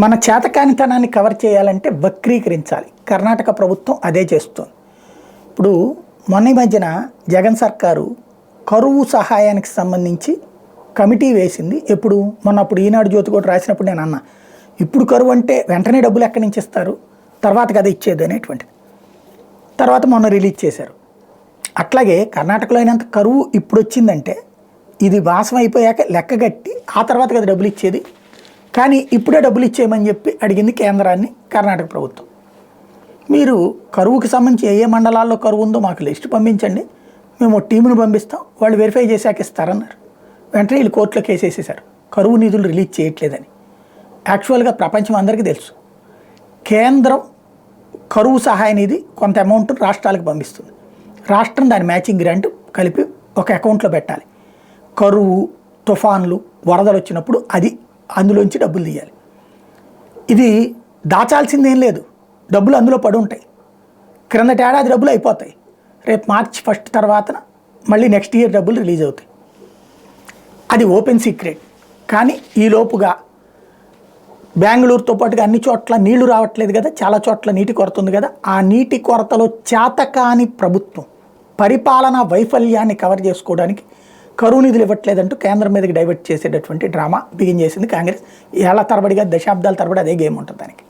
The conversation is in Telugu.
మన చేతకానితనాన్ని కవర్ చేయాలంటే వక్రీకరించాలి. కర్ణాటక ప్రభుత్వం అదే చేస్తుంది. ఇప్పుడు మొన్న మధ్యన జగన్ సర్కారు కరువు సహాయానికి సంబంధించి కమిటీ వేసింది. ఎప్పుడు మొన్నప్పుడు ఈనాడు జ్యోతి కూడా రాసినప్పుడు నేను అన్నా, ఇప్పుడు కరువు అంటే వెంటనే డబ్బులు ఎక్కడి నుంచి ఇస్తారు, తర్వాత కదా ఇచ్చేది అనేటువంటిది. తర్వాత మొన్న రిలీజ్ చేశారు. అట్లాగే కర్ణాటకలో అయినంత కరువు ఇప్పుడు వచ్చిందంటే ఇది వాసం అయిపోయాక లెక్కగట్టి ఆ తర్వాత కదా డబ్బులు ఇచ్చేది. కానీ ఇప్పుడే డబ్బులు ఇచ్చేయమని చెప్పి అడిగింది కేంద్రాన్ని కర్ణాటక ప్రభుత్వం. మీరు కరువుకి సంబంధించి ఏ మండలాల్లో కరువు ఉందో మాకు లిస్టు పంపించండి, మేము టీమును పంపిస్తాం, వాళ్ళు వెరిఫై చేశాక ఇస్తారన్నారు. వెంటనే వీళ్ళు కోర్టులో కేసు వేసేశారు, కరువు నిధులు రిలీజ్ చేయట్లేదని. యాక్చువల్గా ప్రపంచం అందరికీ తెలుసు, కేంద్రం కరువు సహాయ నిధి కొంత అమౌంట్ రాష్ట్రాలకు పంపిస్తుంది. రాష్ట్రం దాని మ్యాచింగ్ గ్రాంట్ కలిపి ఒక అకౌంట్లో పెట్టాలి. కరువు, తుఫాన్లు, వరదలు వచ్చినప్పుడు అది అందులోంచి డబ్బులు తీయాలి. ఇది దాచాల్సిందేం లేదు, డబ్బులు అందులో పడి ఉంటాయి. క్రిందటి ఏడాది డబ్బులు అయిపోతాయి, రేపు మార్చి 1 తర్వాత మళ్ళీ నెక్స్ట్ ఇయర్ డబ్బులు రిలీజ్ అవుతాయి. అది ఓపెన్ సీక్రెట్. కానీ ఈలోపుగా బెంగళూరుతో పాటుగా అన్ని చోట్ల నీళ్లు రావట్లేదు కదా, చాలా చోట్ల నీటి కొరత ఉంది కదా. ఆ నీటి కొరతలో చేతకాని ప్రభుత్వం పరిపాలనా వైఫల్యాన్ని కవర్ చేసుకోవడానికి కరువు నిధులు ఇవ్వట్లేదంటూ కేంద్రం మీదకి డైవర్ట్ చేసేటటువంటి డ్రామా బిగిన్ చేసింది కాంగ్రెస్. ఏళ్ల తరబడిగా, దశాబ్దాల తరబడి అదే గేమ్ ఉంటుంది దానికి.